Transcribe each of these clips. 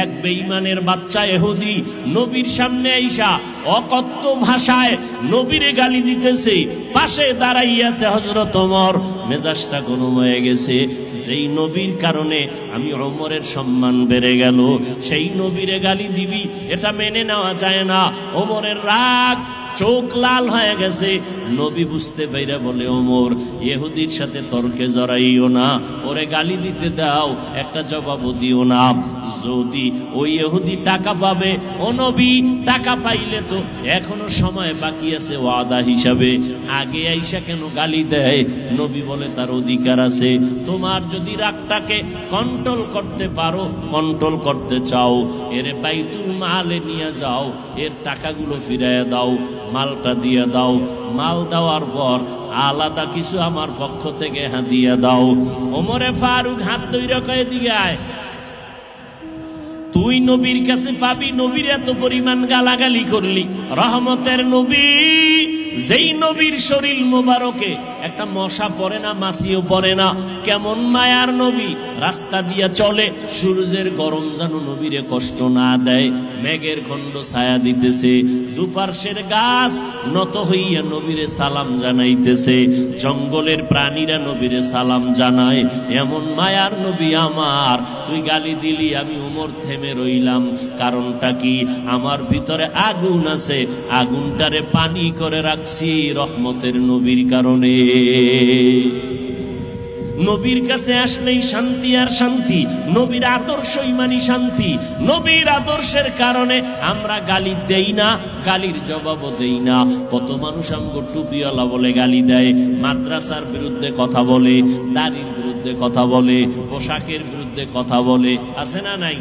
এক বেঈমানের বাচ্চা ইহুদি নবীর সামনে আইসা অকথ্য ভাষায় নবীরে গালি দিতেছে। পাশে দাঁড়াইয়াছে হযরত ওমর। মেজাজটা গরম হয়ে গেছে। যেই নবীর কারণে আমি ওমরের সম্মান বেড়ে গেল, সেই নবীরে গালি দিবি, এটা মেনে নেওয়া যায় না। ওমরের রাগ, চোখ লাল হয়ে গেছে। নবী বুঝতে পাইরা বলে, ওমর, ইহুদির সাথে তর্কে জড়াইও না, ওরে গালি দিতে দাও, একটা জবাবও দিও না। যদি ওই ইহুদি টাকা পাবে, ও নবী, টাকা পাইলে তো এখনো সময় বাকি আছে ওয়াদা হিসাবে, আগে আইসা কেন গালি দেয়? নবী বলে, তার অধিকার আছে। তোমার যদি রাগটাকে কন্ট্রোল করতে পারো, কন্ট্রোল করতে চাও, এর বাইতুল মালে নিয়ে যাও, এর টাকাগুলো ফিরাইয়া দাও, মালটা দিয়ে দাও। মাল দেওয়ার পর আলাদা কিছু আমার পক্ষ থেকে হাদিয়া দাও। ওমরে ফারুক হাত ধইরা কয়ে, দিকে আয়, তুই নবীর কাছে পাবি। নবীর এত পরিমাণ গালাগালি করলি, রহমতের নবী, যেই নবীর শরীর মোবারকে একটা মশা পড়ে না, মাছিও পড়ে না, কেমন মায়ার নবী, রাস্তা দিয়া চলে, সূর্যের গরম যেন নবীরে কষ্ট না দেয়, মেঘের খণ্ড ছায়া দিতেছে, দুপার্শ্বের গাছ নত হইয়া নবীরে সালাম জানাইতেছে, জঙ্গলের প্রাণীরা নবীরে সালাম জানায়। এমন মায়ার নবী আমার, তুই গালি দিলি, আমি ওমর থেমে রইলাম। কারণটা কি? আমার ভিতরে আগুন আছে, আগুনটারে পানি করে রাখছি রহমতের নবীর কারণে। নবীর কাছে আসলেই শান্তি আর শান্তি, নবীর আদর্শই মানি শান্তি। নবীর আদর্শের কারণে আমরা গালি দেই না, গালির জবাবও দেই না। কত মানুষ আমগো টুপিওয়ালা বলে গালি দেয়, মাদ্রাসার বিরুদ্ধে কথা বলে, দাড়ির বিরুদ্ধে কথা বলে, পোশাকের বিরুদ্ধে কথা বলে, আছে না নাই?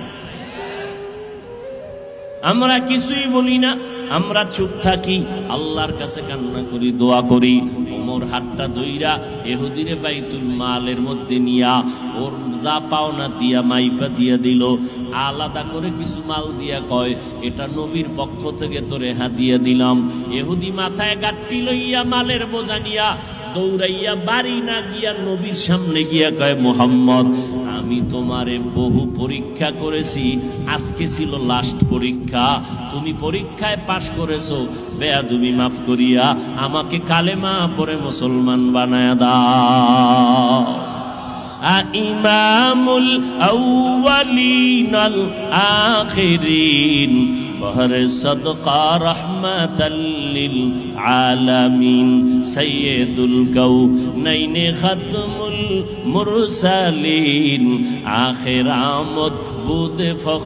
আমরা কিছুই বলি না, আমরা চুপ থাকি, আল্লাহর কাছে কান্না করি, দোয়া করি। ওমর হাতটা ধইরা ইহুদিরে বাইতুল মালের মধ্যে নিয়া ওর যা পাওনা দিয়া মাইপা দিয়া দিল, আলাদা করে কিছু মাল দিয়া কয়, এটা নবীর পক্ষ থেকে তোরে হাদিয়া দিলাম। ইহুদি মাথায় গাঁটটি লইয়া মালের বোঝা নিয়া দৌড়াইয়া বাড়ি না গিয়া নবীর সামনে গিয়া কয়, মুহাম্মদ, আমি তোমারে বহু পরীক্ষা করেছি, আজকে ছিল লাস্ট পরীক্ষা, তুমি পরীক্ষায় পাশ করেছো, বেয়াদবি মাফ করিয়া আমাকে কালেমা পড়ে মুসলমান বানায়া দাও। ইমামুল আউয়ালিন আল আখিরিন বহরে সদকা রহমাতাল লিল আলামিন সাইয়্যিদুল কাউনাইনি খাতমুল মুরসালিন আখির আমদ বুদ